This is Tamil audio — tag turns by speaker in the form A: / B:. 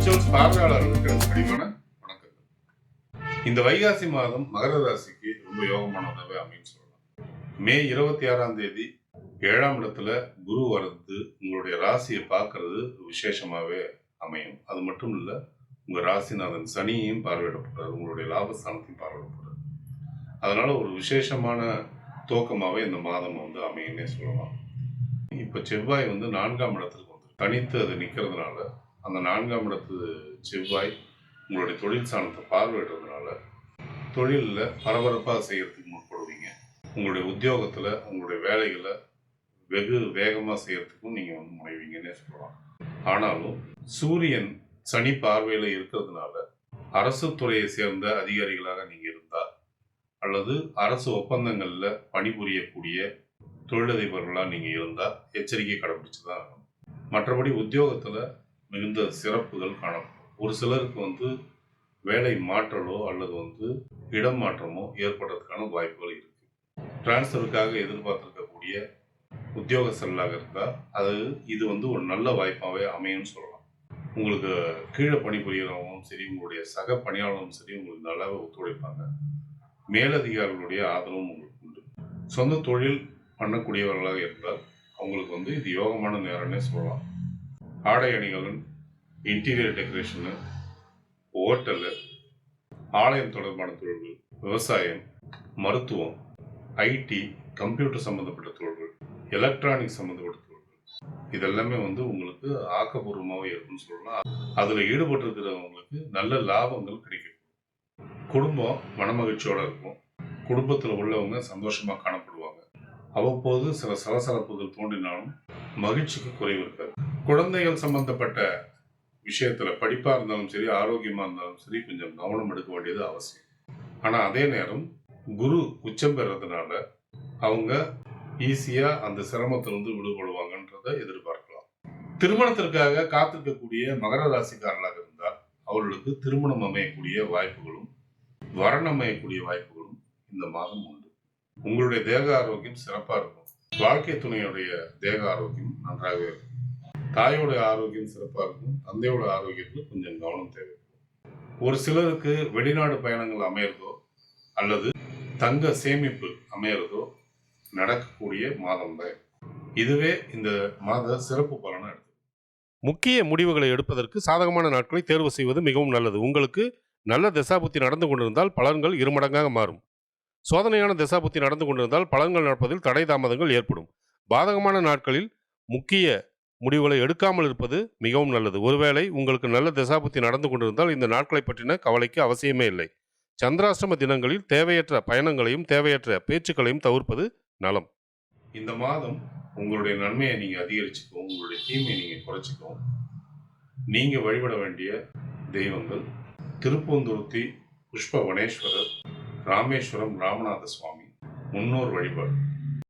A: ரிச்சுவல்ஸ் பார்வையாளர்களுக்கு பணிவான வணக்கங்கள். இந்த வைகாசி மாதம் மகர ராசிக்கு ரொம்ப யோகமானதாகவே அமைன்னு சொல்லலாம். மே 26ஆம் தேதி 7ஆம் இடத்துல குரு வரது உங்களுடைய ராசியை பார்க்கறது விசேஷமாவே அமையும். அது மட்டும் இல்ல, உங்க ராசிநாதன் சனியையும் பார்வையிடப்படுறாரு, உங்களுடைய லாபஸ்தானத்தையும் பார்வையிடப்படுறாரு. அதனால ஒரு விசேஷமான துவக்கமாவே இந்த மாதம் அமையுன்னே சொல்லலாம். இப்ப செவ்வாய் 4ஆம் இடத்துக்கு தனித்து அது நிற்கிறதுனால, அந்த 4ஆம் இடத்து செவ்வாய் உங்களுடைய தொழில் ஸ்தானத்தை பார்வையிடுறதுனால தொழிலில் பரபரப்பாக செய்யறதுக்கு முற்படுவீங்க. உங்களுடைய உத்தியோகத்தில் உங்களுடைய வேலைகளை வெகு வேகமாக செய்யறதுக்கும் நீங்கள் முனைவீங்கன்னே சொல்லலாம். ஆனாலும் சூரியன் சனி பார்வையில் இருக்கிறதுனால அரசு துறையை சேர்ந்த அதிகாரிகளாக நீங்கள் இருந்தால் அல்லது அரசு ஒப்பந்தங்களில் பணிபுரியக்கூடிய தொழிலதிபர்களாக நீங்கள் இருந்தால் எச்சரிக்கை கடைபிடிச்சு தான் ஆகணும். மற்றபடி உத்தியோகத்தில் மிகுந்த சிறப்புகள் காணப்படும். ஒரு சிலருக்கு வேலை மாற்றலோ அல்லது இடம் மாற்றமோ ஏற்படுறதுக்கான வாய்ப்புகள் இருக்கு. டிரான்ஸ்ஃபருக்காக எதிர்பார்த்திருக்கக்கூடிய உத்தியோகஸ்தர்களாக இருந்தால் இது ஒரு நல்ல வாய்ப்பாகவே அமையும்னு சொல்லலாம். உங்களுக்கு கீழே பணிபுரியறவங்களும் சரி, உங்களுடைய சக பணியாளர்களும் சரி உங்களுக்கு நல்லாவே ஒத்துழைப்பாங்க. மேலதிகாரிகளுடைய ஆதரவும் உங்களுக்கு உண்டு. சொந்த தொழில் பண்ணக்கூடியவர்களாக இருந்தால் அவங்களுக்கு இது யோகமான நேரம்னே சொல்லலாம். ஆடை அணிகலன், இன்டீரியர் டெக்கரேஷனு, ஹோட்டலு, ஆலயம் தொடர்பான தொழில்கள், விவசாயம், மருத்துவம், ஐடி, கம்ப்யூட்டர் சம்மந்தப்பட்ட தொழில்கள், எலக்ட்ரானிக் சம்மந்தப்பட்ட தொழில்கள், இதெல்லாமே உங்களுக்கு ஆக்கப்பூர்வமாகவே இருக்குன்னு சொல்லலாம். அதில் ஈடுபட்டிருக்கிறவங்களுக்கு நல்ல லாபங்கள் கிடைக்கும். குடும்பம் மனமகிழ்ச்சியோடு இருக்கும். குடும்பத்தில் உள்ளவங்க சந்தோஷமாக காணப்படுவாங்க. அவ்வப்போது சில சலசலப்புகள் தோன்றினாலும் மகிழ்ச்சிக்கு குறைவு இருக்காது. குழந்தைகள் சம்பந்தப்பட்ட விஷயத்துல படிப்பா இருந்தாலும் சரி, ஆரோக்கியமா இருந்தாலும் சரி, கொஞ்சம் கவனம் எடுக்க வேண்டியது அவசியம். ஆனா அதே நேரம் குரு உச்சம் பெறதுனால அவங்க ஈஸியா அந்த சிரமத்திலிருந்து விடுபடுவாங்கன்றத எதிர்பார்க்கலாம். திருமணத்திற்காக காத்திருக்கக்கூடிய மகர ராசிக்காரர்களாக இருந்தால் அவர்களுக்கு திருமணம் அமையக்கூடிய வாய்ப்புகளும் வரன் அமையக்கூடிய வாய்ப்புகளும் இந்த மாதம் உண்டு. உங்களுடைய தேக ஆரோக்கியம் சிறப்பா இருக்கும். வாழ்க்கை துணையுடைய தேக ஆரோக்கியம் நன்றாகவே இருக்கும். தாயோட ஆரோக்கியம் சிறப்பாக இருக்கும். தந்தையோட ஆரோக்கியத்தில் கொஞ்சம் கவனம் தேவை. ஒரு சிலருக்கு வெளிநாடு பயணங்கள் அமையறதோ அல்லது தங்க சேமிப்பு அமையறதோ நடக்கக்கூடிய மாதம் தான். இதுவே இந்த மாத சிறப்பு பலனை எடுத்து
B: முக்கிய முடிவுகளை எடுப்பதற்கு சாதகமான நாட்களை தேர்வு செய்வது மிகவும் நல்லது. உங்களுக்கு நல்ல தசாபுத்தி நடந்து கொண்டிருந்தால் பலன்கள் இருமடங்காக மாறும். சோதனையான தசாபுத்தி நடந்து கொண்டிருந்தால் பலன்கள் நடப்பதில் தடை தாமதங்கள் ஏற்படும். பாதகமான நாட்களில் முக்கிய முடிவுகளை எடுக்காமல் இருப்பது மிகவும் நல்லது. ஒருவேளை உங்களுக்கு நல்ல தசாபுத்தி நடந்து கொண்டிருந்தால் இந்த நாட்களை பற்றின கவலைக்கு அவசியமே இல்லை. சந்திராஷ்டம தினங்களில் தேவையற்ற பயணங்களையும் தேவையற்ற பேச்சுக்களையும் தவிர்ப்பது நலம்.
A: இந்த மாதம் உங்களுடைய நன்மையை நீங்க அதிகரிச்சுக்கவும், உங்களுடைய தீமையை நீங்க குறைச்சிக்கவும் நீங்க வழிபட வேண்டிய தெய்வங்கள் திருப்பூந்துருத்தி புஷ்பவனேஸ்வரர், ராமேஸ்வரம் ராமநாத சுவாமி, முன்னோர் வழிபாடு.